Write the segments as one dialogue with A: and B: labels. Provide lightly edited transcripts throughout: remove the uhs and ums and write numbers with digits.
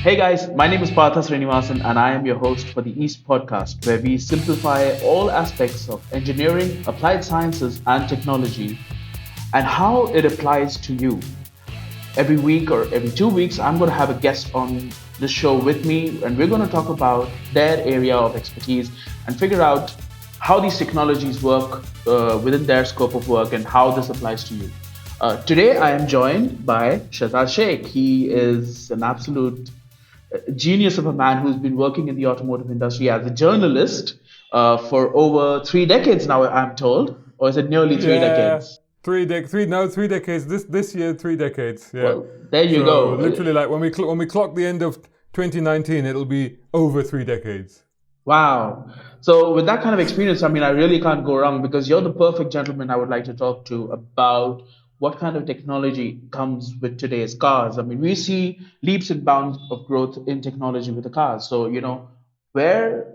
A: Hey guys, my name is Partha Srinivasan and I am your host for the East podcast, where we simplify all aspects of engineering, applied sciences, and technology and how it applies to you. Every week or every 2 weeks, I'm going to have a guest on the show with me, and we're going to talk about their area of expertise and figure out how these technologies work within their scope of work and how this applies to you. Today, I am joined by Shahzad Sheikh. He is an absolute genius of a man who's been working in the automotive industry as a journalist for over 3 decades now, I'm told. Or is it nearly three
B: Yeah,
A: decades?
B: 3 decades. This year, 3 decades. Yeah.
A: Well, there you
B: So
A: go.
B: literally, like when we clock the end of 2019, it'll be over 3 decades.
A: Wow. So, with that kind of experience, I mean, I really can't go wrong because you're the perfect gentleman I would like to talk to about what kind of technology comes with today's cars. I mean, we see leaps and bounds of growth in technology with the cars. So, where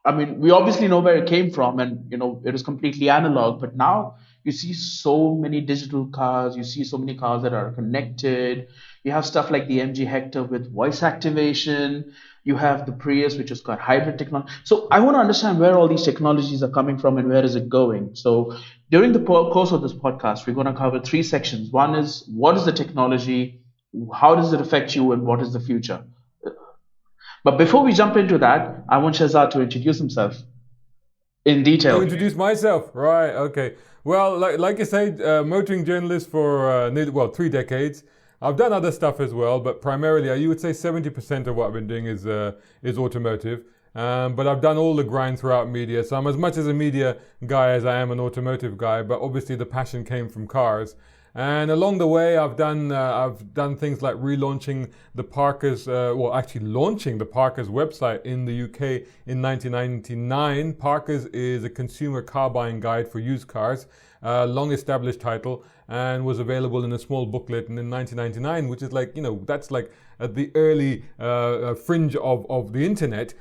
A: I mean, we obviously know where it came from, and it was completely analog. But now you see so many digital cars. You see so many cars that are connected. You have stuff like the MG Hector with voice activation. You have the Prius, which has got hybrid technology. So I want to understand where all these technologies are coming from and where is it going. So during the course of this podcast, we're going to cover three sections. One is what is the technology, how does it affect you, and what is the future. But before we jump into that, I want Shahzad to introduce himself in
B: Oh,
A: detail.
B: introduce myself. Right. Okay. Well, like you said, motoring journalist for 3 decades. I've done other stuff as well, but primarily, you would say 70% of what I've been doing is automotive. But I've done all the grind throughout media, so I'm as much as a media guy as I am an automotive guy. But obviously, the passion came from cars. And along the way, I've done things like relaunching the Parker's, actually launching the Parker's website in the UK in 1999. Parker's is a consumer car buying guide for used cars, long established title, and was available in a small booklet. And in 1999, which is like, that's like at the early fringe of the internet,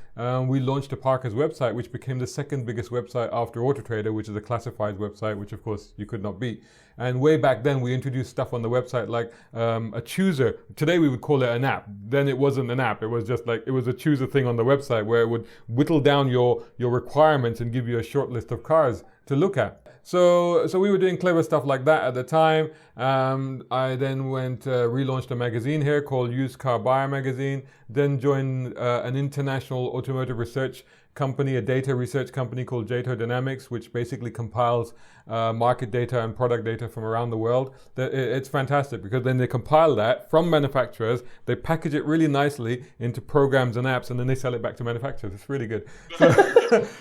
B: we launched a Parker's website, which became the second biggest website after AutoTrader, which is a classified website, which of course you could not beat. And way back then, we introduced stuff on the website like a chooser. Today we would call it an app. Then it wasn't an app. It was just like, it was a chooser thing on the website where it would whittle down your requirements and give you a short list of cars to look at. So we were doing clever stuff like that at the time. I then relaunched a magazine here called Used Car Buyer Magazine. Then joined an international automotive research company, a data research company called Jato Dynamics, which basically compiles market data and product data from around the world. It's fantastic because then they compile that from manufacturers, they package it really nicely into programs and apps, and then they sell it back to manufacturers. It's really good.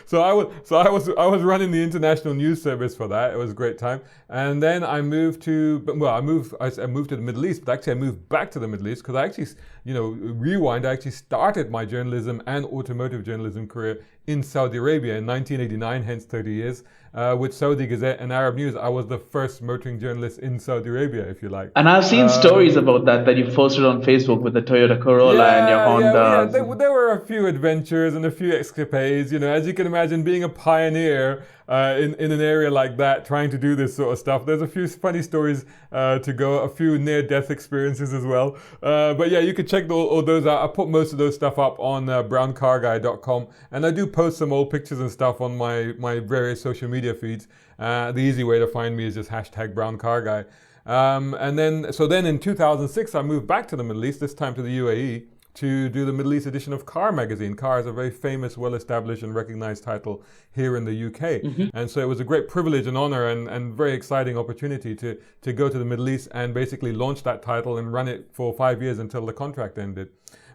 B: So I was running the international news service for that. It was a great time. And then I moved to I moved to the Middle East, but actually I moved back to the Middle East because I actually, rewind, I actually started my journalism and automotive journalism career in Saudi Arabia in 1989, hence 30 years, with Saudi Gazette and Arab News. I was the first motoring journalist in Saudi Arabia, if you like.
A: And I've seen stories about that you posted on Facebook with the Toyota Corolla and your
B: Yeah.
A: Hondas.
B: There were a few adventures and a few escapades. As you can imagine, being a pioneer in an area like that, trying to do this sort of stuff. There's a few funny stories to go, a few near-death experiences as well. But yeah, you can check all those out. I put most of those stuff up on browncarguy.com, and I do post some old pictures and stuff on my various social media feeds. The easy way to find me is just #browncarguy. And then in 2006, I moved back to the Middle East, this time to the UAE, to do the Middle East edition of Car magazine. Car is a very famous, well-established and recognized title here in the UK. And so it was a great privilege and honor and very exciting opportunity to go to the Middle East and basically launch that title and run it for 5 years until the contract ended.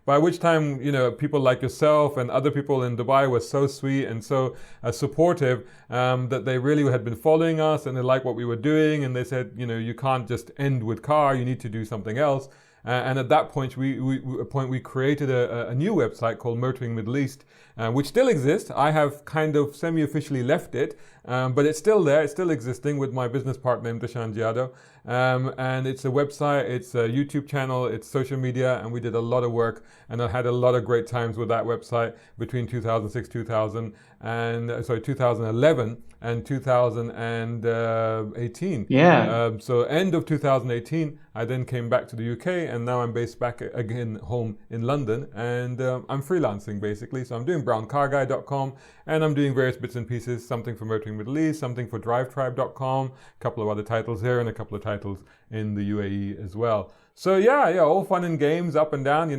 B: By which time, people like yourself and other people in Dubai were so sweet and so supportive that they really had been following us and they liked what we were doing. And they said, you can't just end with car, you need to do something else. And at that point, we created a new website called Motoring Middle East, which still exists. I have kind of semi-officially left it, but it's still there. It's still existing with my business partner, Imtishan Giado. And it's a website, it's a YouTube channel, it's social media, and we did a lot of work, and I had a lot of great times with that website between 2006, 2011 and 2018.
A: Yeah.
B: So end of 2018, I then came back to the UK, and now I'm based back again home in London, and I'm freelancing basically. So I'm doing browncarguy.com, and I'm doing various bits and pieces, something for Motoring Middle East, something for drivetribe.com, a couple of other titles here, and a couple of titles in the UAE as well. So yeah, all fun and games, up and down,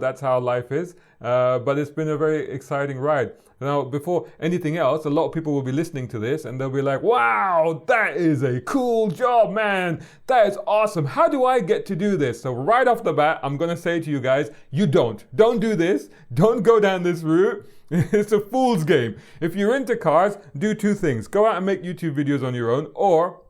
B: that's how life is. But it's been a very exciting ride. Now, before anything else, a lot of people will be listening to this and they'll be like, wow, that is a cool job, man. That is awesome. How do I get to do this? So right off the bat, I'm going to say to you guys, you don't do this. Don't go down this route. It's a fool's game. If you're into cars, do two things. Go out and make YouTube videos on your own, or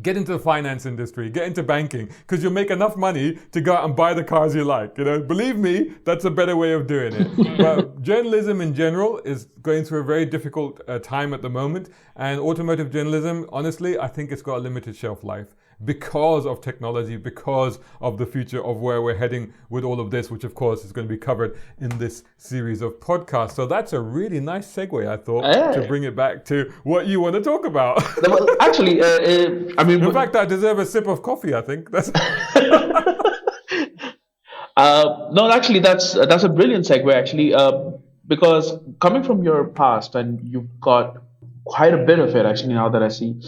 B: get into the finance industry, get into banking, because you'll make enough money to go out and buy the cars you like. Believe me, that's a better way of doing it. But journalism in general is going through a very difficult time at the moment, and automotive journalism, honestly, I think it's got a limited shelf life because of technology, because of the future of where we're heading with all of this, which of course is going to be covered in this series of podcasts. So that's a really nice segue, I thought, to bring it back to what you want to talk about.
A: Well, actually, I mean,
B: in fact, I deserve a sip of coffee, I think. That's
A: no, actually, that's a brilliant segue, actually, because coming from your past, and you've got quite a bit of it, actually, now that I see.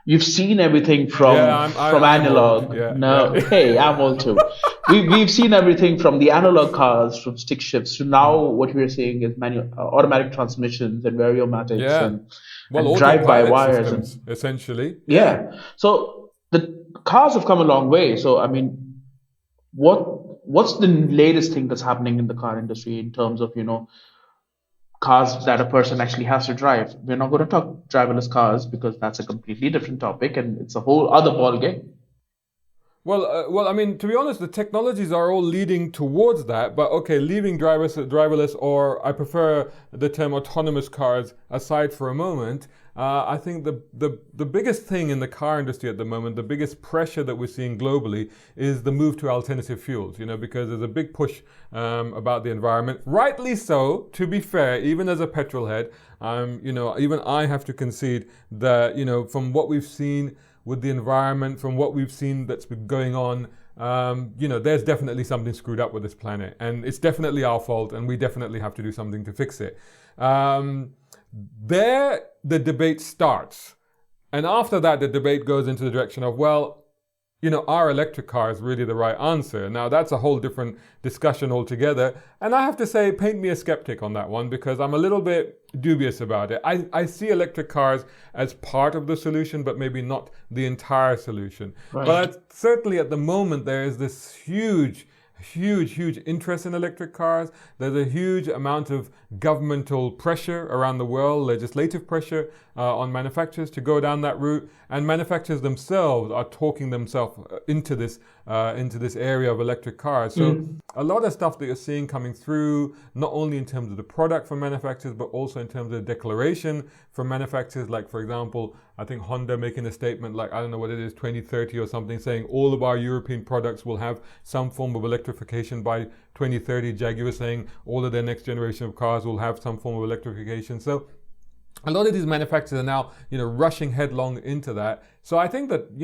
A: You've seen everything from from analog. Hey, I'm old too. We've seen everything from the analog cars, from stick shifts, to now what we're seeing is automatic transmissions and variomatics and drive-by-wires
B: systems, essentially.
A: Yeah. So the cars have come a long way. So I mean, what's the latest thing that's happening in the car industry in terms of cars that a person actually has to drive? We're not going to talk driverless cars because that's a completely different topic and it's a whole other ball game.
B: Well, I mean, to be honest, the technologies are all leading towards that. But okay, leaving driverless, or I prefer the term autonomous cars aside for a moment. I think the biggest thing in the car industry at the moment, the biggest pressure that we're seeing globally, is the move to alternative fuels. Because there's a big push about the environment. Rightly so, to be fair, even as a petrol head, even I have to concede that, from what we've seen with the environment, from what we've seen that's been going on, there's definitely something screwed up with this planet, and it's definitely our fault, and we definitely have to do something to fix it. There, the debate starts, and after that, the debate goes into the direction of, well, are electric cars really the right answer? Now, that's a whole different discussion altogether. And I have to say, paint me a skeptic on that one, because I'm a little bit dubious about it. I see electric cars as part of the solution, but maybe not the entire solution.
A: Right.
B: But certainly at the moment, there is this huge interest in electric cars. There's a huge amount of governmental pressure around the world, legislative pressure on manufacturers to go down that route, and manufacturers themselves are talking themselves into this area of electric cars. So a lot of stuff that you're seeing coming through, not only in terms of the product from manufacturers, but also in terms of the declaration from manufacturers. Like, for example, I think Honda making a statement like, I don't know what it is, 2030 or something, saying all of our European products will have some form of electrification by 2030. Jaguar saying all of their next generation of cars will have some form of electrification. So a lot of these manufacturers are now, rushing headlong into that. So I think that,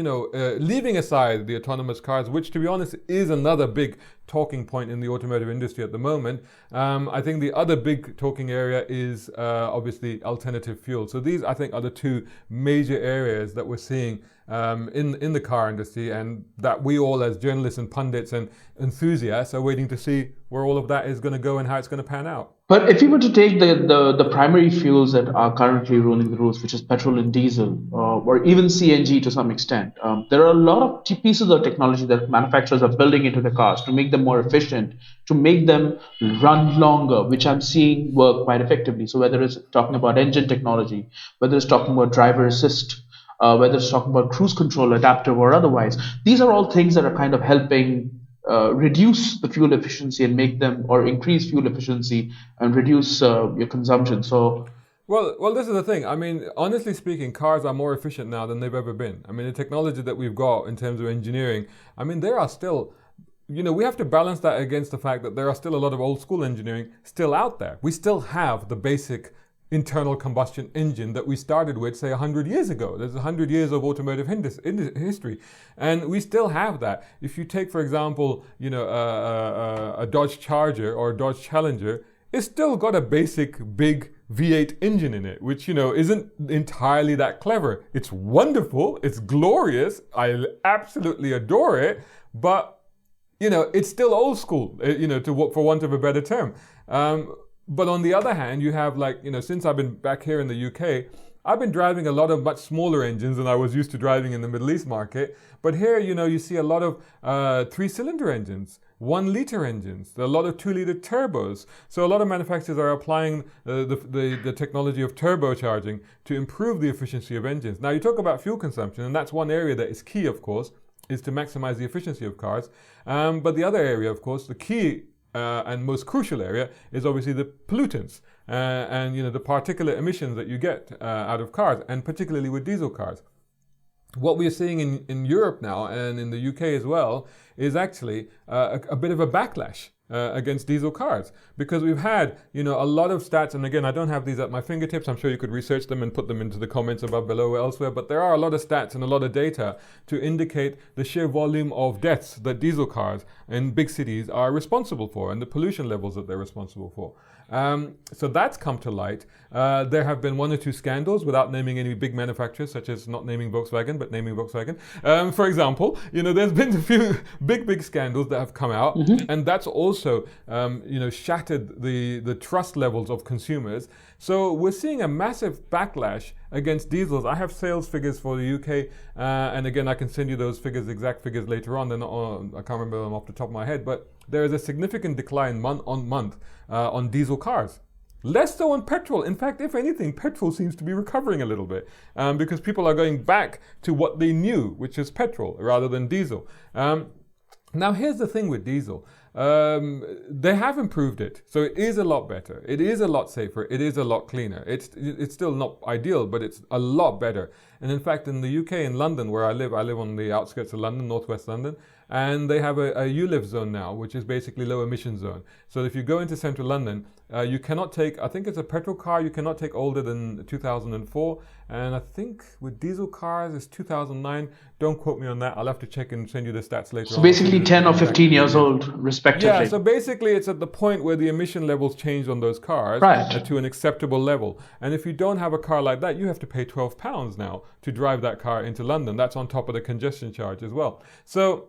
B: leaving aside the autonomous cars, which to be honest is another big talking point in the automotive industry at the moment, I think the other big talking area is obviously alternative fuels. So these, I think, are the two major areas that we're seeing in the car industry, and that we all as journalists and pundits and enthusiasts are waiting to see where all of that is going to go and how it's going to pan out.
A: But if you were to take the primary fuels that are currently ruling the roost, which is petrol and diesel, or even CNG to some extent, there are a lot of pieces of technology that manufacturers are building into the cars to make them more efficient, to make them run longer, which I'm seeing work quite effectively. So whether it's talking about engine technology, whether it's talking about driver assist, whether it's talking about cruise control, adaptive or otherwise, these are all things that are kind of helping reduce the fuel efficiency and make them, or increase fuel efficiency and reduce your consumption. So
B: Well, this is the thing. I mean, honestly speaking, cars are more efficient now than they've ever been. I mean, the technology that we've got in terms of engineering, I mean, there are still, we have to balance that against the fact that there are still a lot of old school engineering still out there. We still have the basic internal combustion engine that we started with, say, 100 years ago. There's 100 years of automotive history, and we still have that. If you take, for example, a Dodge Charger or a Dodge Challenger, it's still got a basic big V8 engine in it, which, isn't entirely that clever. It's wonderful, it's glorious, I absolutely adore it, but, it's still old school, for want of a better term. But on the other hand, you have since I've been back here in the UK, I've been driving a lot of much smaller engines than I was used to driving in the Middle East market. But here, you see a lot of 3-cylinder engines, 1-liter engines, a lot of 2-liter turbos. So a lot of manufacturers are applying the technology of turbocharging to improve the efficiency of engines. Now, you talk about fuel consumption, and that's one area that is key, of course, is to maximize the efficiency of cars. But the other area, of course, the key and most crucial area is obviously the pollutants and the particulate emissions that you get out of cars, and particularly with diesel cars. What we're seeing in Europe now and in the UK as well is actually a bit of a backlash against diesel cars, because we've had a lot of stats, and again, I don't have these at my fingertips. I'm sure you could research them and put them into the comments above, below, or elsewhere, but there are a lot of stats and a lot of data to indicate the sheer volume of deaths that diesel cars in big cities are responsible for, and the pollution levels that they're responsible for. So that's come to light. There have been 1 or 2 scandals, without naming any big manufacturers, such as not naming Volkswagen, but naming Volkswagen. For example, there's been a few big scandals that have come out, and that's also, shattered the trust levels of consumers. So we're seeing a massive backlash against diesels. I have sales figures for the UK, and again, I can send you those exact figures later on. They're not I can't remember them off the top of my head, but there is a significant decline month on month on diesel cars. Less so on petrol. In fact, if anything, petrol seems to be recovering a little bit because people are going back to what they knew, which is petrol rather than diesel. Now, here's the thing with diesel. They have improved it, so it is a lot better. It is a lot safer. It is a lot cleaner. It's still not ideal, but it's a lot better. And in fact, in the UK, in London, where I live on the outskirts of London, northwest London, and they have a ULIV zone now, which is basically low emission zone. So if you go into central London, you cannot take, I think it's a petrol car, you cannot take older than 2004. And I think with diesel cars, it's 2009. Don't quote me on that. I'll have to check and send you the stats later on.
A: So basically 10 or 15 years old, respectively.
B: Yeah, so basically it's at the point where the emission levels change on those cars to an acceptable level. And if you don't have a car like that, you have to pay £12 now to drive that car into London. That's on top of the congestion charge as well. So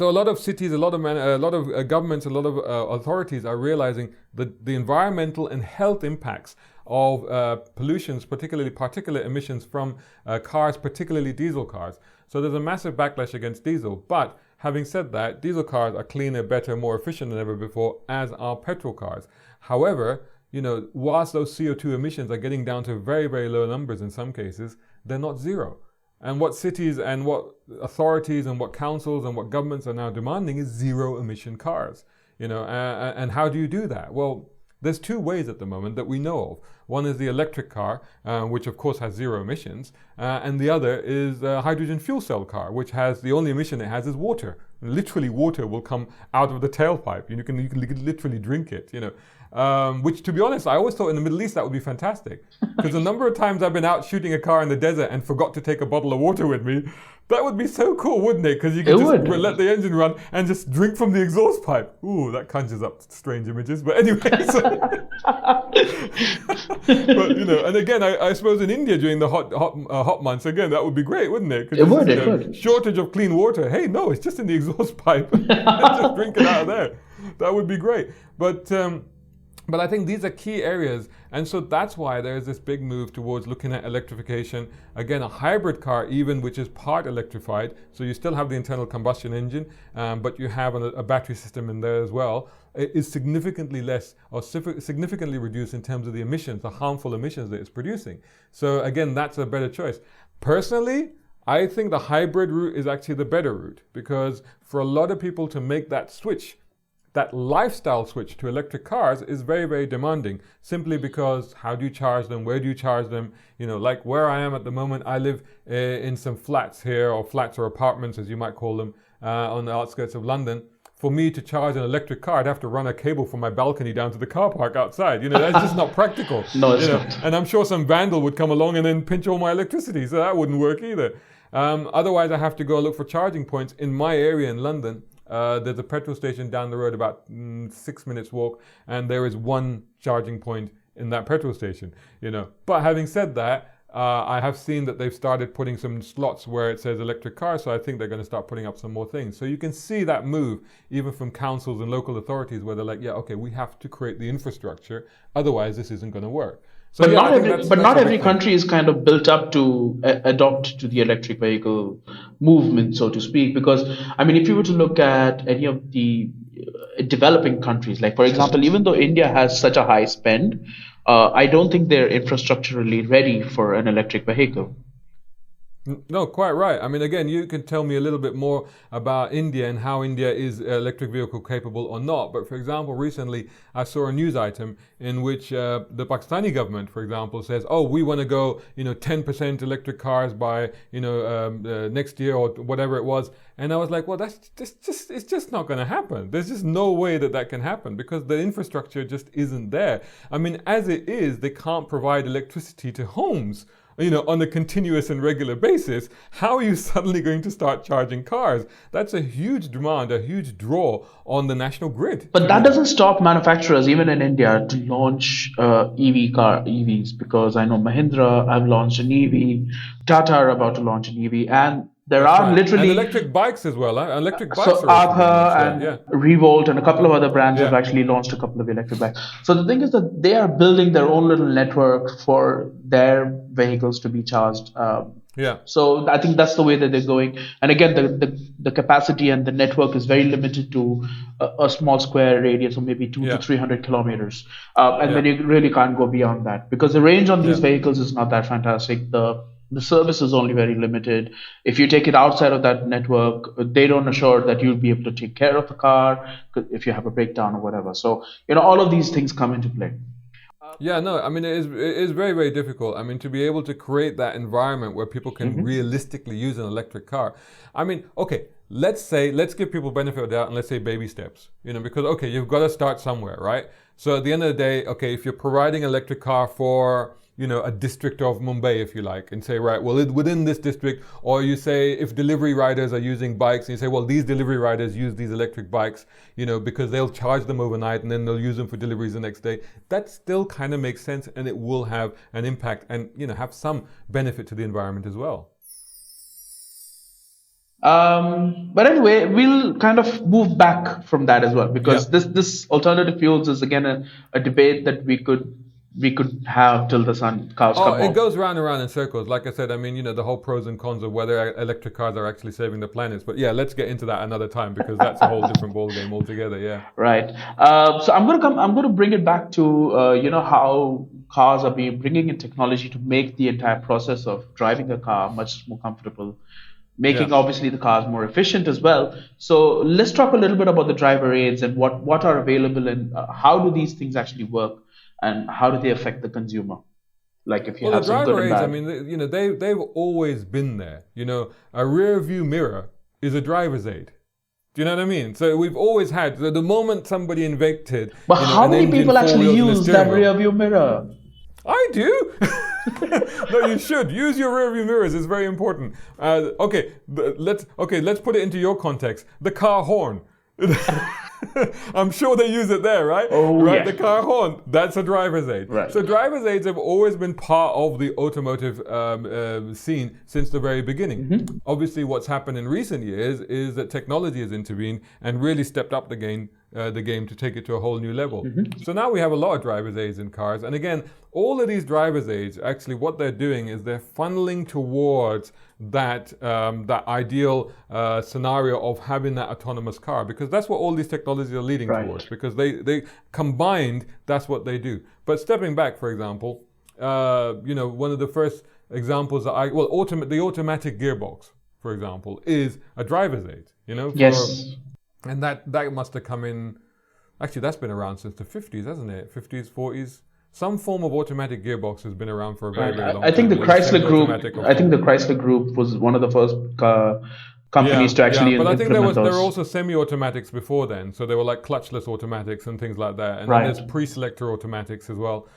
B: a lot of cities, a lot of governments, a lot of authorities are realizing that the environmental and health impacts of pollutions, particularly particulate emissions from cars, particularly diesel cars. So there's a massive backlash against diesel. But having said that, diesel cars are cleaner, better, more efficient than ever before, as are petrol cars. However, whilst those CO2 emissions are getting down to very, very low numbers in some cases, they're not zero. And what cities and what authorities and what councils and what governments are now demanding is zero emission cars. And how do you do that? Well, there's 2 ways at the moment that we know of. One is the electric car, which of course has zero emissions, and the other is a hydrogen fuel cell car, which has the only emission it has is water. Literally, water will come out of the tailpipe. You can literally drink it. Which, to be honest, I always thought in the Middle East that would be fantastic, because the number of times I've been out shooting a car in the desert and forgot to take a bottle of water with me, that would be so cool, wouldn't it? Because you could let the engine run and just drink from the exhaust pipe. Ooh, that conjures up strange images. But anyway, but and again, I suppose in India during the hot months, again, that would be great, wouldn't it?
A: It would.
B: Shortage of clean water. Hey, no, it's just in the exhaust pipe. Just drink it out of there. That would be great. But I think these are key areas, and so that's why there is this big move towards looking at electrification. Again, a hybrid car even, which is part electrified, so you still have the internal combustion engine, but you have a battery system in there as well, is significantly less or significantly reduced in terms of the emissions, the harmful emissions that it's producing. So again, that's a better choice. Personally, I think the hybrid route is actually the better route, because for a lot of people to make that switch that lifestyle switch to electric cars is very, very demanding, simply because how do you charge them? Where do you charge them? Like where I am at the moment, I live in some flats here, or flats or apartments, as you might call them, on the outskirts of London. For me to charge an electric car, I'd have to run a cable from my balcony down to the car park outside. That's just not practical.
A: No, it's not.
B: And I'm sure some vandal would come along and then pinch all my electricity, so that wouldn't work either. Otherwise, I have to go look for charging points in my area in London. There's a petrol station down the road, about 6 minutes walk, and there is one charging point in that petrol station. But having said that, I have seen that they've started putting some slots where it says electric car, so I think they're going to start putting up some more things. So you can see that move even from councils and local authorities, where they're like, yeah, okay, we have to create the infrastructure, otherwise this isn't going to work. So,
A: but not every country is kind of built up to adopt to the electric vehicle movement, so to speak. Because if you were to look at any of the developing countries, like for example, even though India has such a high spend, I don't think they're infrastructurally ready for an electric vehicle.
B: No, quite right. Again, you can tell me a little bit more about India and how India is electric vehicle capable or not. But for example, recently I saw a news item in which the Pakistani government, for example, says, "Oh, we want to go, 10% electric cars by, next year," or whatever it was. And I was like, well, it's just not going to happen. There's just no way that can happen, because the infrastructure just isn't there. As it is, they can't provide electricity to homes, on a continuous and regular basis. How are you suddenly going to start charging cars? That's a huge demand, a huge draw on the national grid.
A: But that doesn't stop manufacturers, even in India, to launch EVs, because I know Mahindra have launched an EV, Tata are about to launch an EV, and there are literally
B: and electric bikes as well. Electric bikes.
A: So Atha and Revolt and a couple of other brands have actually launched a couple of electric bikes. So the thing is that they are building their own little network for their vehicles to be charged. So I think that's the way that they're going. And again, the capacity and the network is very limited to a small square radius of maybe 200 to 300 kilometers. Then you really can't go beyond that, because the range on these vehicles is not that fantastic. The service is only very limited. If you take it outside of that network, they don't assure that you'll be able to take care of the car if you have a breakdown or whatever. So, all of these things come into play.
B: Yeah, no, it is very, very difficult. To be able to create that environment where people can realistically use an electric car. Okay, let's give people benefit of the doubt and let's say baby steps, because, okay, you've got to start somewhere, right? So at the end of the day, okay, if you're providing an electric car for, a district of Mumbai, if you like, and say, right, well, within this district, or you say if delivery riders are using bikes, and you say, well, these delivery riders use these electric bikes, because they'll charge them overnight and then they'll use them for deliveries the next day. That still kind of makes sense, and it will have an impact and, have some benefit to the environment as well.
A: But anyway, we'll kind of move back from that as well, because this alternative fuels is again a debate that we could have till the cows come home.
B: It goes round and round in circles. Like I said, the whole pros and cons of whether electric cars are actually saving the planet. But yeah, let's get into that another time, because that's a whole different ballgame altogether. Yeah.
A: Right. So I'm gonna bring it back to how cars are bringing in technology to make the entire process of driving a car much more comfortable, making obviously the cars more efficient as well. So let's talk a little bit about the driver aids and what are available, and how do these things actually work, and how do they affect the consumer? Like if you have some good and bad.
B: The driver aids, they've always been there. A rear view mirror is a driver's aid. Do you know what I mean? So we've always had, the moment somebody invented.
A: But how many people actually use that rear view mirror?
B: I do. No, you should use your rear view mirrors. It's very important. Let's put it into your context. The car horn. I'm sure they use it there, right?
A: Oh,
B: right. The car horn, that's a driver's aid.
A: Right.
B: So driver's aids have always been part of the automotive scene since the very beginning. Obviously, what's happened in recent years is that technology has intervened and really stepped up the game to take it to a whole new level. So now we have a lot of driver's aids in cars. And again, all of these driver's aids, actually what they're doing is they're funneling towards that ideal scenario of having that autonomous car, because that's what all these technologies are leading towards, because they combined, that's what they do. But stepping back, for example, one of the first examples that the automatic gearbox, for example, is a driver's aid,
A: Yes.
B: And that must have come in, Actually, that's been around since the 50s, hasn't it? 50s, 40s. Some form of automatic gearbox has been around for a very,
A: Right.
B: very long
A: I think
B: time,
A: the
B: whether
A: Chrysler Group.
B: semi-automatic or
A: I think
B: full.
A: the Chrysler Group was one of the first companies
B: Yeah,
A: to
B: yeah,
A: actually
B: but I think
A: implement
B: there were
A: those.
B: also semi-automatics before then, so they were like clutchless automatics and things like that. And then
A: Right.
B: there's pre-selector automatics as well,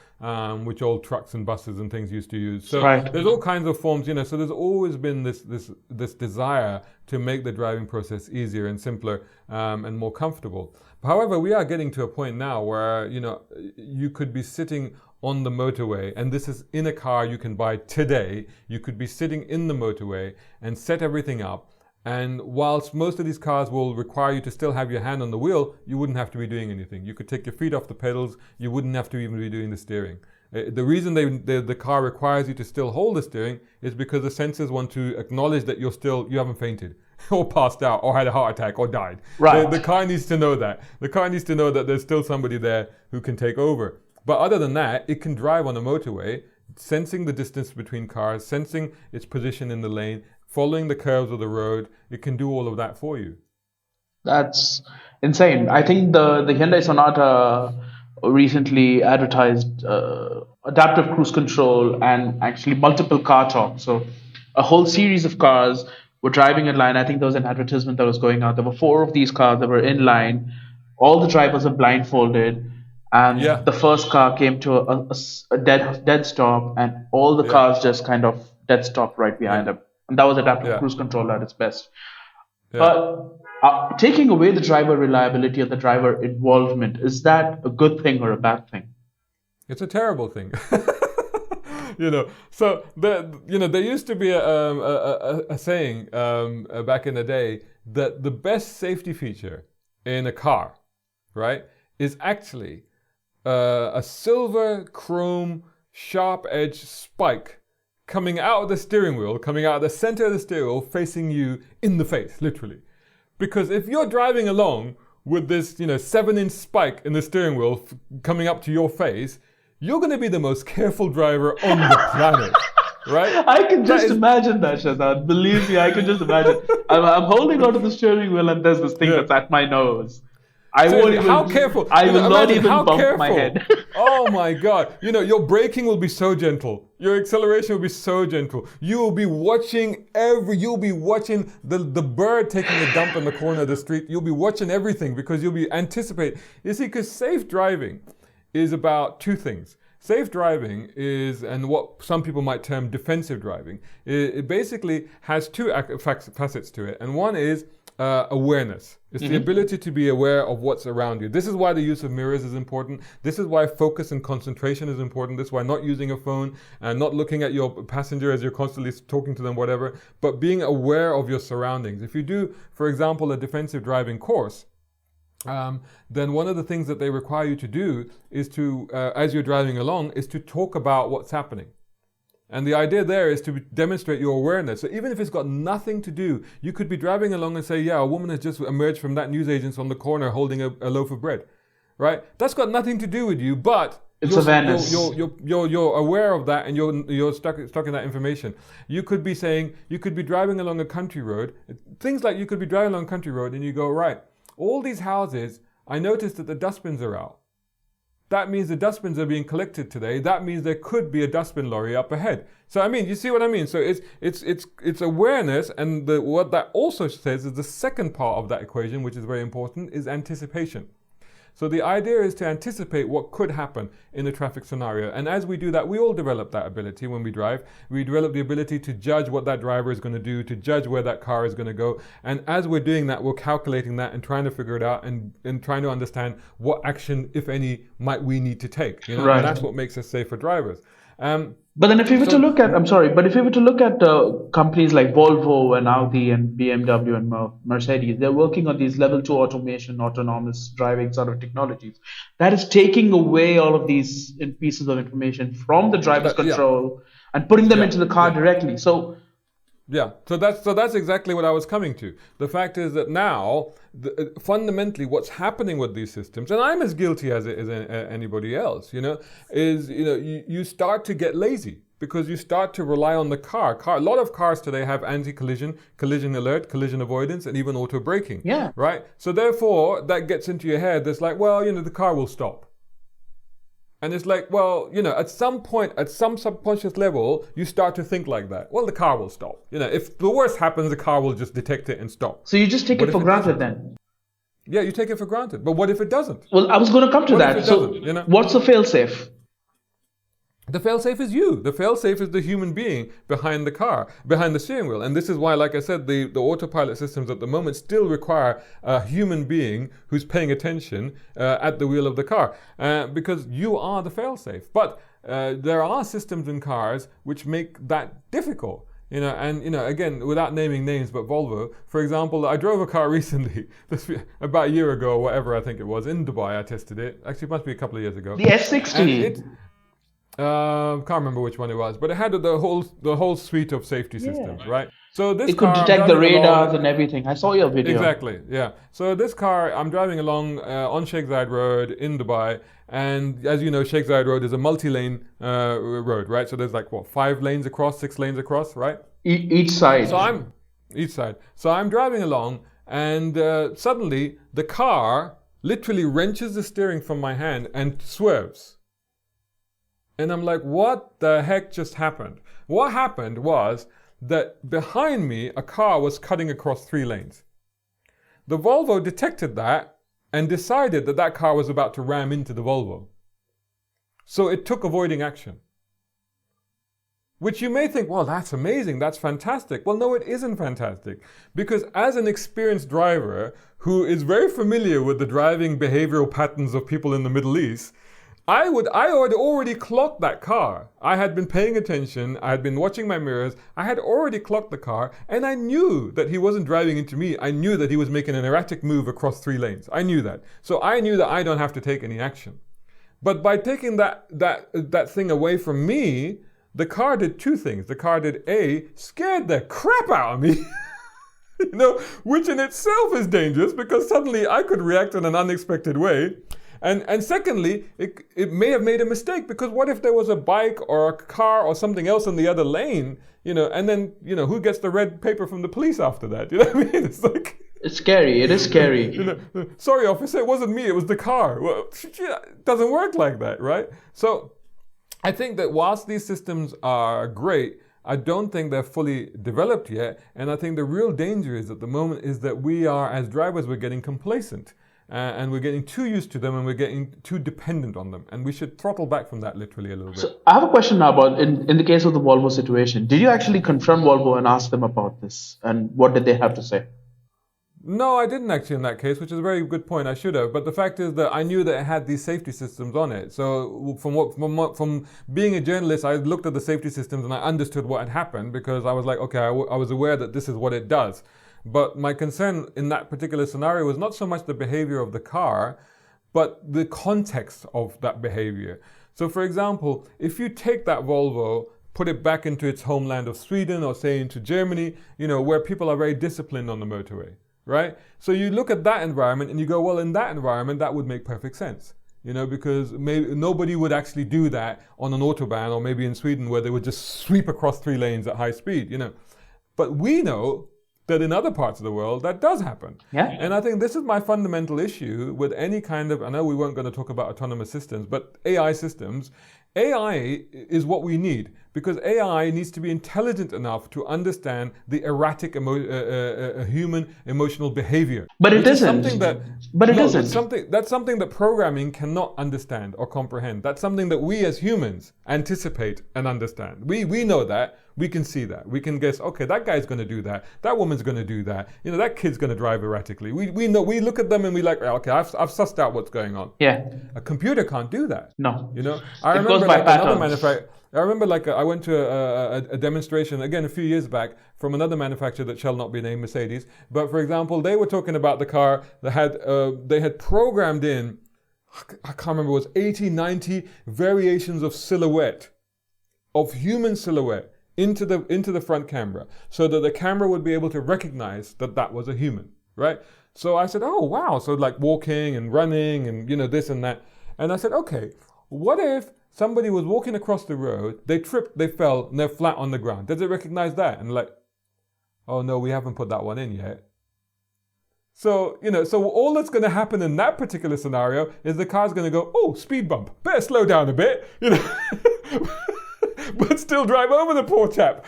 B: which old trucks and buses and things used to use. So
A: Right.
B: there's all kinds of forms, So there's always been this desire to make the driving process easier and simpler and more comfortable. However, we are getting to a point now where you could be sitting on the motorway, and this is in a car you can buy today. You could be sitting in the motorway and set everything up. And whilst most of these cars will require you to still have your hand on the wheel, you wouldn't have to be doing anything. You could take your feet off the pedals. You wouldn't have to even be doing the steering. The reason the car requires you to still hold the steering is because the sensors want to acknowledge that you haven't fainted or passed out or had a heart attack or died.
A: Right.
B: The car needs to know that. The car needs to know that there's still somebody there who can take over. But other than that, it can drive on a motorway, sensing the distance between cars, sensing its position in the lane, following the curves of the road. It can do all of that for you.
A: That's insane. I think the Hyundai Sonata recently advertised adaptive cruise control and actually multiple car talk. So a whole series of cars were driving in line. I think there was an advertisement that was going out. There were four of these cars that were in line. All the drivers are blindfolded, and
B: Yeah,
A: the first car came to a dead stop, and all the
B: yeah,
A: cars just kind of dead stopped right
B: yeah,
A: behind them. And that was adaptive
B: yeah,
A: cruise control at its best.
B: yeah.
A: But taking away the driver reliability or the driver involvement, is that a good thing or a bad thing?
B: It's a terrible thing. So there used to be a saying back in the day that the best safety feature in a car, right, is actually a silver chrome sharp edge spike coming out of the steering wheel, coming out of the center of the steering wheel, facing you in the face, literally. Because if you're driving along with this, 7-inch spike in the steering wheel coming up to your face, you're going to be the most careful driver on the planet, right?
A: I can
B: That
A: just
B: is,
A: imagine that, Shahzad. Believe me, I can just imagine. I'm holding onto the steering wheel and there's this thing
B: yeah.
A: that's at my nose. I won't
B: Seriously, how
A: even.
B: careful?
A: I will not
B: Imagine
A: even
B: how
A: bump my
B: careful.
A: head.
B: Oh my God! Your braking will be so gentle. Your acceleration will be so gentle. You will be watching You'll be watching the bird taking a dump in the corner of the street. You'll be watching everything because you'll be anticipating. You see, because safe driving is about two things. Safe driving is, and what some people might term defensive driving, it basically has two facets to it. And one is awareness. It's the ability to be aware of what's around you. This is why the use of mirrors is important. This is why focus and concentration is important. This is why not using a phone and not looking at your passenger as you're constantly talking to them, whatever, but being aware of your surroundings. If you do, for example, a defensive driving course, then one of the things that they require you to do is to, as you're driving along, is to talk about what's happening. And the idea there is to demonstrate your awareness. So even if it's got nothing to do, you could be driving along and say, yeah, a woman has just emerged from that newsagent's on the corner holding a loaf of bread, right? That's got nothing to do with you, but
A: It's awareness.
B: you're aware of that and you're stuck in that information. You could be driving along a country road. Things like you could be driving along a country road and you go, right, all these houses, I noticed that the dustbins are out. That means the dustbins are being collected today. That means there could be a dustbin lorry up ahead. So you see what I mean? So it's awareness, and what that also says is the second part of that equation, which is very important, is anticipation. So the idea is to anticipate what could happen in a traffic scenario. And as we do that, we all develop that ability when we drive. We develop the ability to judge what that driver is going to do, to judge where that car is going to go. And as we're doing that, we're calculating that and trying to figure it out and trying to understand what action, if any, might we need to take.
A: Right.
B: And that's what makes us safer drivers.
A: But then if we were to
B: So
A: look at, I'm sorry, but if we were to look at companies like Volvo and Audi and BMW and Mercedes, they're working on these level 2 automation, autonomous driving sort of technologies. That is taking away all of these pieces of information from the driver's
B: yeah,
A: control and putting them
B: yeah,
A: into the car
B: yeah.
A: directly. So
B: Yeah, so that's exactly what I was coming to. The fact is that now, fundamentally, what's happening with these systems, and I'm as guilty as anybody else, is you start to get lazy because you start to rely on the car. A lot of cars today have anti-collision, collision alert, collision avoidance, and even auto braking.
A: Yeah.
B: Right? So therefore, that gets into your head. That's like, well, the car will stop. And it's like, well, at some point, at some subconscious level, you start to think like that. Well, the car will stop. If the worst happens, the car will just detect it and stop.
A: So you just take
B: What
A: it
B: if
A: for
B: it
A: granted
B: doesn't?
A: then?
B: Yeah, you take it for granted. But what if it doesn't?
A: Well, I was going to come to
B: What if
A: that.
B: it
A: So
B: doesn't,
A: what's the fail-safe?
B: The fail-safe is you. The fail-safe is the human being behind the car, behind the steering wheel. And this is why, like I said, the autopilot systems at the moment still require a human being who's paying attention at the wheel of the car, because you are the fail-safe. But there are systems in cars which make that difficult. Again, without naming names, but Volvo, for example, I drove a car recently, about a year ago or whatever I think it was, in Dubai. I tested it. Actually, it must be a couple of years ago.
A: The S60.
B: Can't remember which one it was, but it had the whole suite of safety systems, right? So this
A: It could
B: car,
A: detect the radars and everything. I saw your video.
B: Exactly, yeah. So this car, I'm driving along on Sheikh Zayed Road in Dubai, and as you know, Sheikh Zayed Road is a multi-lane road, right? So there's 5 lanes across, 6 lanes across, right?
A: Each side.
B: Each side. So I'm driving along, and suddenly the car literally wrenches the steering from my hand and swerves. And I'm like, what the heck just happened? What happened was that behind me, a car was cutting across 3 lanes. The Volvo detected that and decided that that car was about to ram into the Volvo. So it took avoiding action. Which you may think, well, that's amazing, that's fantastic. Well, no, it isn't fantastic. Because as an experienced driver who is very familiar with the driving behavioral patterns of people in the Middle East, I had already clocked that car. I had been paying attention, I had been watching my mirrors, I had already clocked the car, and I knew that he wasn't driving into me. I knew that he was making an erratic move across 3 lanes. I knew that. So I knew that I don't have to take any action. But by taking that thing away from me, the car did 2 things. The car did A, scared the crap out of me. Which in itself is dangerous because suddenly I could react in an unexpected way. And secondly, it may have made a mistake, because what if there was a bike or a car or something else in the other lane, and then, who gets the red paper from the police after that? You know what I mean? It's like...
A: It's scary. It is scary.
B: Sorry, officer, it wasn't me, it was the car. Well, it doesn't work like that, right? So I think that whilst these systems are great, I don't think they're fully developed yet. And I think the real danger is at the moment is that we are, as drivers, we're getting complacent. And we're getting too used to them, and we're getting too dependent on them. And we should throttle back from that literally a little bit.
A: So I have a question now about, in the case of the Volvo situation, did you actually confront Volvo and ask them about this? And what did they have to say?
B: No, I didn't actually in that case, which is a very good point. I should have. But the fact is that I knew that it had these safety systems on it. So from being a journalist, I looked at the safety systems and I understood what had happened, because I was like, okay, I was aware that this is what it does. But my concern in that particular scenario was not so much the behavior of the car, but the context of that behavior. So for example, if you take that Volvo, put it back into its homeland of Sweden, or say into Germany, where people are very disciplined on the motorway, right? So you look at that environment and you go, well, in that environment, that would make perfect sense. Because maybe nobody would actually do that on an autobahn, or maybe in Sweden where they would just sweep across 3 lanes at high speed, But we know that in other parts of the world, that does happen.
A: Yeah.
B: And I think this is my fundamental issue with any kind of, I know we weren't going to talk about autonomous systems, but AI systems. AI is what we need, because AI needs to be intelligent enough to understand the erratic human emotional behavior.
A: But it isn't.
B: That's something that programming cannot understand or comprehend. That's something that we as humans anticipate and understand. We know that. We can see that. We can guess, okay, that guy's going to do that. That woman's going to do that. That kid's going to drive erratically. We know. We look at them and we like, okay, I've sussed out what's going on.
A: Yeah.
B: A computer can't do that.
A: No.
B: I
A: It
B: remember
A: goes by
B: another
A: patterns.
B: manufacturer. I remember I went to a demonstration, again, a few years back, from another manufacturer that shall not be named, Mercedes. But for example, they were talking about the car that they had programmed in, I can't remember, it was 80, 90 variations of silhouette, of human silhouette, into the front camera, so that the camera would be able to recognize that that was a human, right? So I said, oh, wow. So like walking and running and, this and that. And I said, okay, what if somebody was walking across the road, they tripped, they fell, and they're flat on the ground. Does it recognize that? And like, oh no, we haven't put that one in yet. So, so all that's going to happen in that particular scenario is the car's going to go, oh, speed bump, better slow down a bit, but still drive over the poor chap,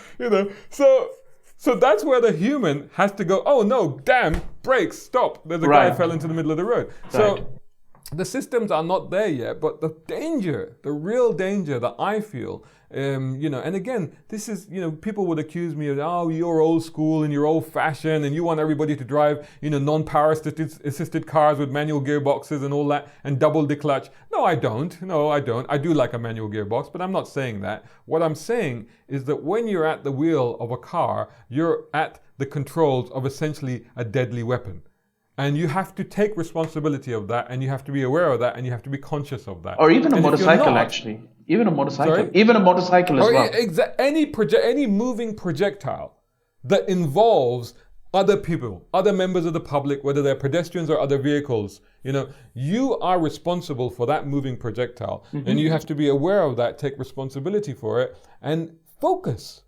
B: So that's where the human has to go, oh no, damn, brakes, stop. There's a guy who fell into the middle of the road. Right. So the systems are not there yet, but the danger, the real danger that I feel, and again, this is, people would accuse me of, oh, you're old school and you're old fashioned and you want everybody to drive, non-power assisted cars with manual gearboxes and all that and double the clutch. No, I don't. I do like a manual gearbox, but I'm not saying that. What I'm saying is that when you're at the wheel of a car, you're at the controls of essentially a deadly weapon. And you have to take responsibility of that, and you have to be aware of that, and you have to be conscious of that.
A: Or even a motorcycle, actually. Even a motorcycle. Sorry? Even a motorcycle as well.
B: Any moving projectile that involves other people, other members of the public, whether they're pedestrians or other vehicles, you are responsible for that moving projectile. Mm-hmm. And you have to be aware of that, take responsibility for it, and focus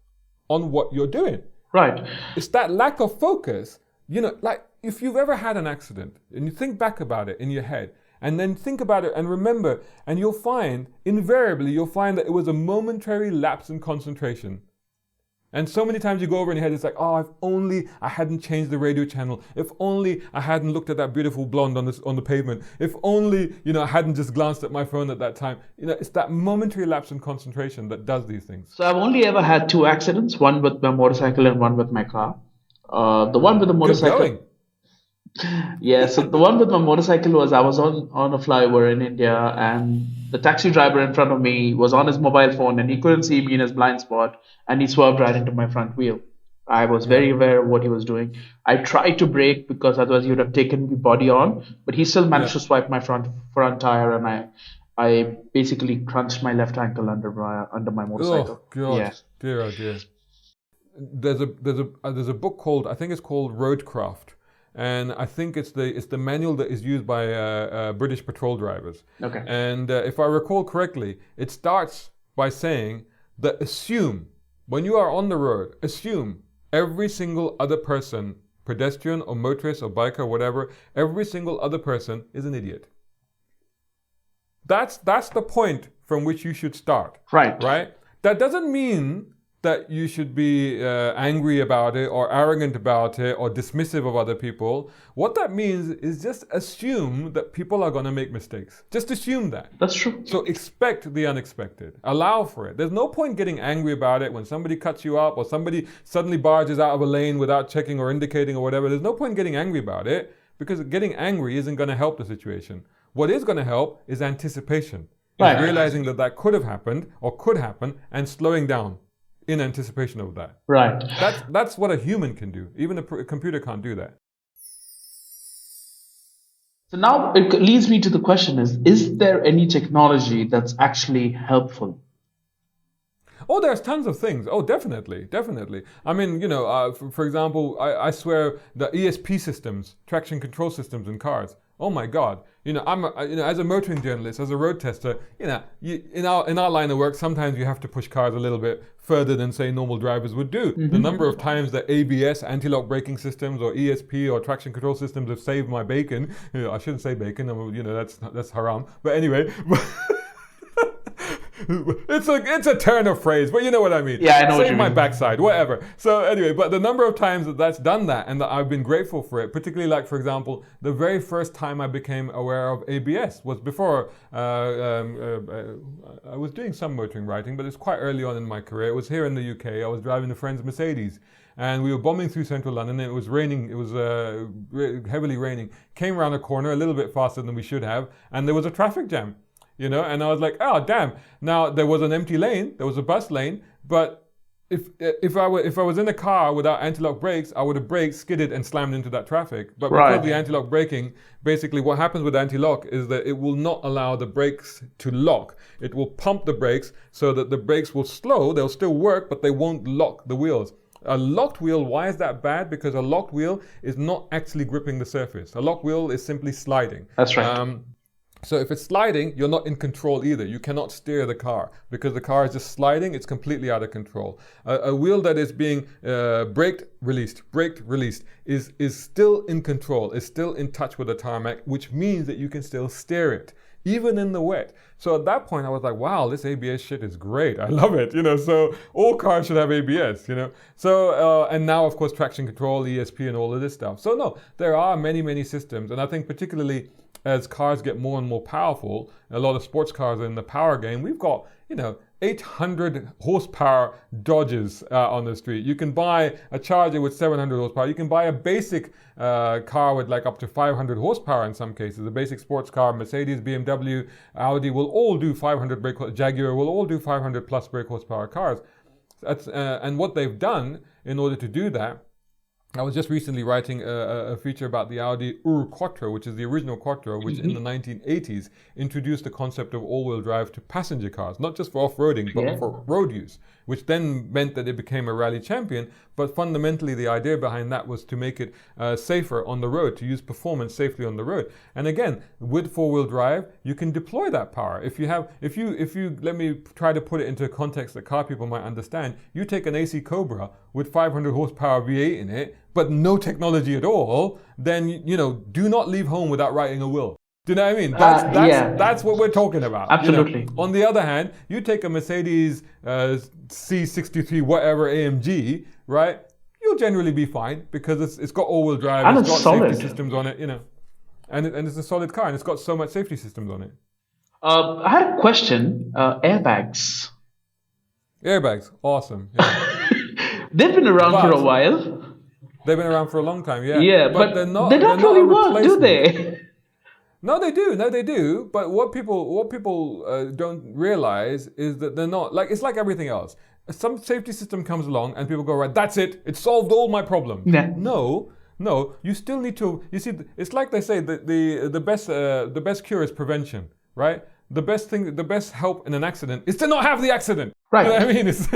B: on what you're doing.
A: Right.
B: It's that lack of focus, like, if you've ever had an accident and you think back about it in your head and then think about it and remember, and invariably you'll find that it was a momentary lapse in concentration. And so many times you go over in your head, it's like, oh, if only I hadn't changed the radio channel. If only I hadn't looked at that beautiful blonde on the pavement. If only, I hadn't just glanced at my phone at that time. It's that momentary lapse in concentration that does these things.
A: So I've only ever had 2 accidents, one with my motorcycle and one with my car. The one with the motorcycle.
B: Good going.
A: Yeah, so the one with my motorcycle was I was on a flyover in India, and the taxi driver in front of me was on his mobile phone and he couldn't see me in his blind spot, and he swerved right into my front wheel. I was very aware of what he was doing. I tried to brake because otherwise he would have taken me body on, but he still managed to swipe my front tire, and I basically crunched my left ankle under my motorcycle.
B: Oh God,
A: yeah.
B: Dear, oh dear. There's a book called, I think it's called Roadcraft. And I think it's the manual that is used by British patrol drivers.
A: Okay.
B: And if I recall correctly, it starts by saying that when you are on the road, assume every single other person, pedestrian or motorist or biker or whatever, every single other person is an idiot. That's the point from which you should start.
A: Right.
B: That doesn't mean that you should be angry about it or arrogant about it or dismissive of other people. What that means is just assume that people are going to make mistakes. Just assume that.
A: That's true.
B: So expect the unexpected. Allow for it. There's no point getting angry about it when somebody cuts you up or somebody suddenly barges out of a lane without checking or indicating or whatever. There's no point getting angry about it, because getting angry isn't going to help the situation. What is going to help is anticipation. Right. Is realizing that could have happened or could happen and slowing down in anticipation of that.
A: Right.
B: That's what a human can do. Even a computer can't do that.
A: So now it leads me to the question is there any technology that's actually helpful?
B: Oh, there's tons of things. Oh, definitely. I mean, for example, I swear the ESP systems, traction control systems in cars. Oh my God! I'm as a motoring journalist, as a road tester, in our line of work, sometimes you have to push cars a little bit further than say normal drivers would do. Mm-hmm. The number of times that ABS, anti-lock braking systems, or ESP or traction control systems have saved my bacon. I shouldn't say bacon. That's haram. But anyway. It's a turn of phrase, but you know what I mean.
A: Yeah, I know what you mean.
B: Save my backside, whatever. So anyway, but the number of times that's done that and that I've been grateful for it, particularly like, for example, the very first time I became aware of ABS was before I was doing some motoring writing, but it's quite early on in my career. It was here in the UK. I was driving a friend's Mercedes, and we were bombing through central London. It was raining. It was heavily raining. Came around a corner a little bit faster than we should have, and there was a traffic jam. And I was like, oh damn! Now there was an empty lane, there was a bus lane, but if I was in a car without anti-lock brakes, I would have braked, skidded, and slammed into that traffic. But because of the anti-lock braking, basically what happens with anti-lock is that it will not allow the brakes to lock. It will pump the brakes so that the brakes will slow. They'll still work, but they won't lock the wheels. A locked wheel, why is that bad? Because a locked wheel is not actually gripping the surface. A locked wheel is simply sliding.
A: That's right.
B: So if it's sliding, you're not in control either. You cannot steer the car because the car is just sliding. It's completely out of control. A wheel that is being braked, released is still in control, is still in touch with the tarmac, which means that you can still steer it, even in the wet. So at that point, I was like, wow, this ABS shit is great. I love it, So all cars should have ABS, So, and now, of course, traction control, ESP, and all of this stuff. So no, there are many, many systems. And I think particularly as cars get more and more powerful, a lot of sports cars are in the power game. We've got, 800 horsepower Dodges on the street. You can buy a Charger with 700 horsepower. You can buy a basic car with like up to 500 horsepower in some cases. A basic sports car, Mercedes, BMW, Audi will all do 500 brake, Jaguar will all do 500 plus brake horsepower cars. And what they've done in order to do that, I was just recently writing a feature about the Audi Quattro, which is the original Quattro, which in the 1980s introduced the concept of all-wheel drive to passenger cars, not just for off-roading, but for road use, which then meant that it became a rally champion. But fundamentally, the idea behind that was to make it safer on the road, to use performance safely on the road. And again, with four-wheel drive, you can deploy that power. If you let me try to put it into a context that car people might understand. You take an AC Cobra with 500 horsepower V8 in it, but no technology at all, then do not leave home without writing a will. Do you know what I mean? That's what we're talking about.
A: Absolutely.
B: On the other hand, you take a Mercedes C63 whatever AMG, right? You'll generally be fine because it's got all-wheel drive,
A: and
B: it's got
A: solid
B: safety systems on it, and it's a solid car and it's got so much safety systems on it.
A: I had a question. Airbags.
B: Airbags, awesome. Yeah.
A: They've been around for a while.
B: They've been around for a long time, yeah.
A: Yeah, but they don't really work, do they?
B: No, they do. But what people don't realize is that they're not it's like everything else. Some safety system comes along and people go, right, that's it. It solved all my problems.
A: Yeah.
B: No, you still need to. You see, it's like they say that the best cure is prevention, right? The best help in an accident is to not have the accident.
A: Right.
B: You know what I mean? It's,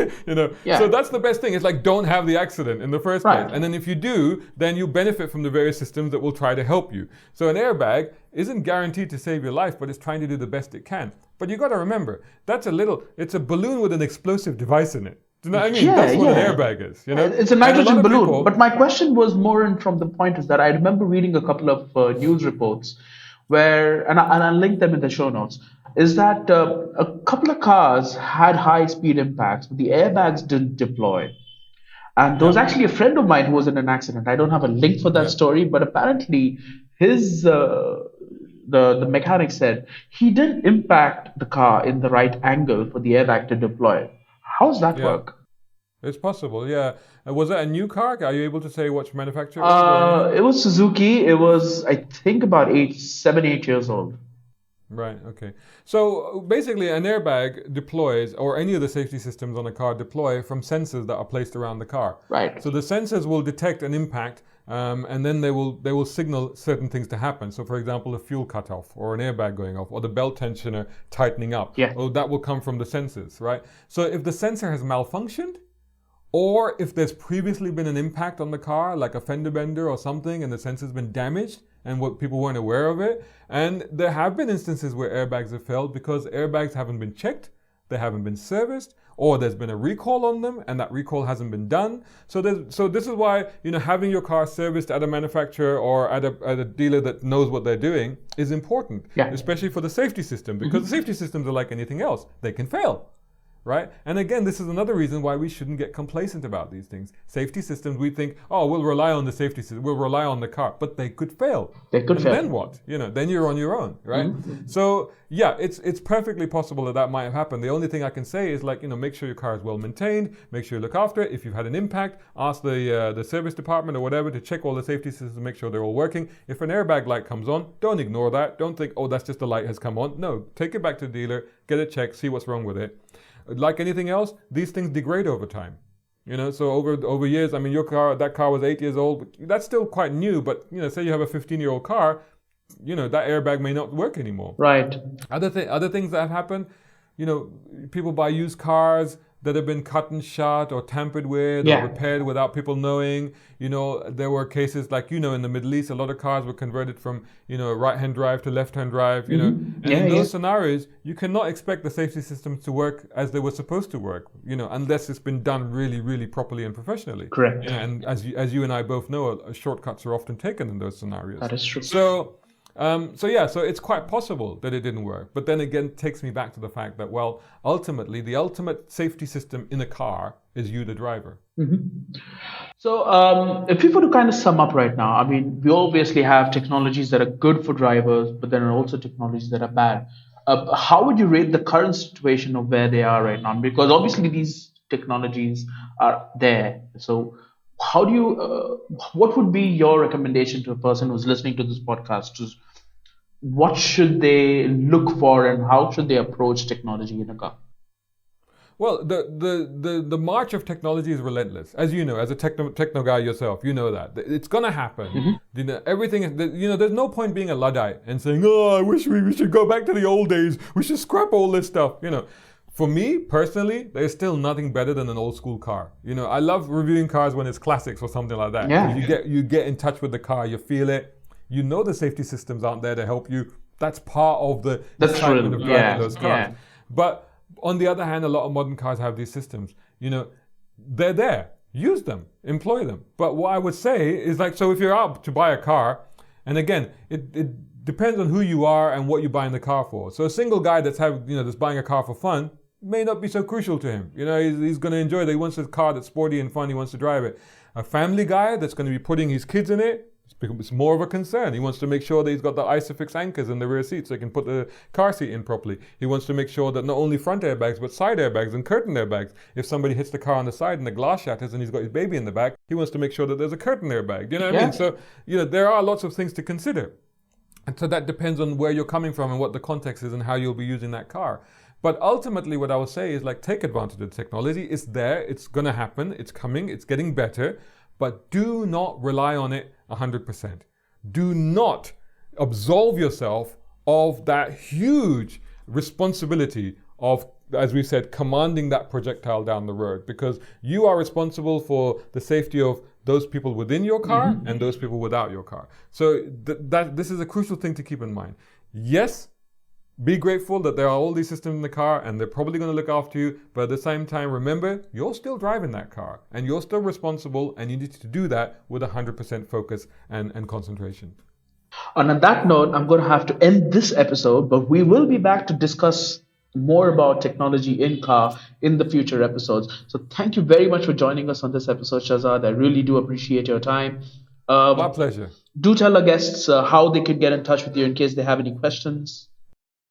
A: Yeah.
B: So that's the best thing. It's like, don't have the accident in the first
A: Right.
B: place. And then if you do, then you benefit from the various systems that will try to help you. So an airbag isn't guaranteed to save your life, but it's trying to do the best it can. But you got to remember, it's a balloon with an explosive device in it. Do you know what I mean? That's what an airbag is.
A: It's a nitrogen balloon. But my question was more from the point is that I remember reading a couple of news reports where, and I'll link them in the show notes, is that a couple of cars had high-speed impacts, but the airbags didn't deploy. And there was actually a friend of mine who was in an accident. I don't have a link for that story, but apparently his the mechanic said he didn't impact the car in the right angle for the airbag to deploy. How does that work?
B: It's possible, yeah. Was it a new car? Are you able to say which manufacturer it was?
A: It was Suzuki. It was, I think, about 7-8 years old.
B: Right, okay. So basically an airbag deploys, or any of the safety systems on a car deploy from sensors that are placed around the car.
A: Right.
B: So the sensors will detect an impact and then they will signal certain things to happen. So for example, a fuel cutoff or an airbag going off or the belt tensioner tightening up.
A: Yeah.
B: Well, that will come from the sensors, right? So if the sensor has malfunctioned, or if there's previously been an impact on the car, like a fender bender or something, and the sensor's been damaged, and what people weren't aware of it. And there have been instances where airbags have failed because airbags haven't been checked, they haven't been serviced, or there's been a recall on them, and that recall hasn't been done. So this is why having your car serviced at a manufacturer or at a dealer that knows what they're doing is important, especially for the safety system, because the safety systems are like anything else; they can fail. Right? And again, this is another reason why we shouldn't get complacent about these things. Safety systems, we think, we'll rely on the safety system, we'll rely on the car, but they could fail.
A: They could fail.
B: And then what? Then you're on your own, right? Mm-hmm. So yeah, it's perfectly possible that might have happened. The only thing I can say is make sure your car is well maintained, make sure you look after it. If you've had an impact, ask the service department or whatever to check all the safety systems, make sure they're all working. If an airbag light comes on, don't ignore that. Don't think, that's just the light has come on. No, take it back to the dealer, get it checked, see what's wrong with it. Like anything else, these things degrade over time. So over years, that car was 8 years old. That's still quite new, but say you have a 15-year-old car, that airbag may not work anymore.
A: Right.
B: Other things that have happened, people buy used cars, that have been cut and shot or tampered with or
A: Yeah.
B: repaired without people knowing. There were cases like, in the Middle East, a lot of cars were converted from, right-hand drive to left-hand drive, And
A: Yeah,
B: in
A: yeah.
B: those scenarios, you cannot expect the safety systems to work as they were supposed to work, unless it's been done really, really properly and professionally.
A: Correct.
B: And as you and I both know, shortcuts are often taken in those scenarios.
A: That is true.
B: So it's quite possible that it didn't work. But then again, it takes me back to the fact that, well, ultimately, the ultimate safety system in a car is you, the driver.
A: So, if we were to kind of sum up right now, I mean, we obviously have technologies that are good for drivers, but there are also technologies that are bad. How would you rate the current situation of where they are right now? Because obviously these technologies are there. So, how do you? What would be your recommendation to a person who's listening to this podcast? What should they look for, and how should they approach technology in a car?
B: Well, the march of technology is relentless, as you know, as a techno guy yourself. You know that it's gonna happen. Everything is. There's no point being a luddite and saying, "Oh, I wish we should go back to the old days. We should scrap all this stuff." For me personally, there's still nothing better than an old school car. I love reviewing cars when it's classics or something like that.
A: Yeah.
B: You get in touch with the car, you feel it. The safety systems aren't there to help you. That's part of the excitement of driving those cars.
A: Yeah.
B: But on the other hand, a lot of modern cars have these systems. They're there. Use them. Employ them. But what I would say is so if you're out to buy a car, and again, it depends on who you are and what you're buying the car for. So a single guy that's buying a car for fun may not be so crucial to him. He's going to enjoy it. He wants a car that's sporty and fun. He wants to drive it. A family guy that's going to be putting his kids in it, it's more of a concern. He wants to make sure that he's got the ISOFIX anchors in the rear seat so he can put the car seat in properly. He wants to make sure that not only front airbags, but side airbags and curtain airbags. If somebody hits the car on the side and the glass shatters and he's got his baby in the back, he wants to make sure that there's a curtain airbag. Do you know what I mean? So, there are lots of things to consider. And so that depends on where you're coming from and what the context is and how you'll be using that car. But ultimately, what I would say is take advantage of the technology. It's there. It's going to happen. It's coming. It's getting better. But do not rely on it 100%. Do not absolve yourself of that huge responsibility of, as we said, commanding that projectile down the road, because you are responsible for the safety of those people within your car and those people without your car. So this is a crucial thing to keep in mind. Yes, be grateful that there are all these systems in the car and they're probably going to look after you, but at the same time, remember, you're still driving that car and you're still responsible, and you need to do that with 100% focus and concentration.
A: And on that note, I'm going to have to end this episode, but we will be back to discuss more about technology in car in the future episodes. So thank you very much for joining us on this episode, Shahzad. I really do appreciate your time.
B: My pleasure.
A: Do tell our guests how they could get in touch with you in case they have any questions.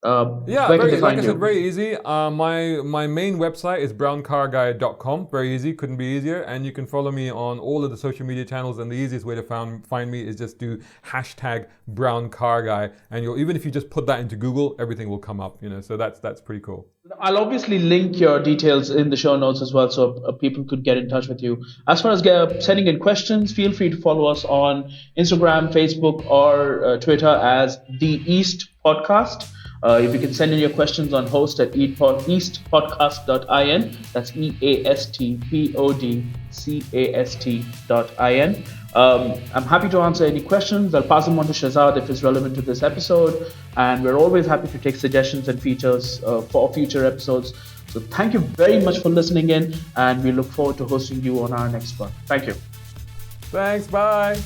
A: Where can they
B: like
A: find
B: I
A: you?
B: said, very easy. My main website is browncarguy.com. Very easy, couldn't be easier. And you can follow me on all of the social media channels. And the easiest way to find me is just do #browncarguy. And even if you just put that into Google, everything will come up. So that's pretty cool.
A: I'll obviously link your details in the show notes as well, so people could get in touch with you. As far as sending in questions, feel free to follow us on Instagram, Facebook, or Twitter as The East Podcast. If you can send in your questions on host at eastpodcast.in, that's eastpodcast.in. I'm happy to answer any questions. I'll pass them on to Shahzad if it's relevant to this episode. And we're always happy to take suggestions and features for future episodes. So thank you very much for listening in, and we look forward to hosting you on our next one. Thank you.
B: Thanks, bye.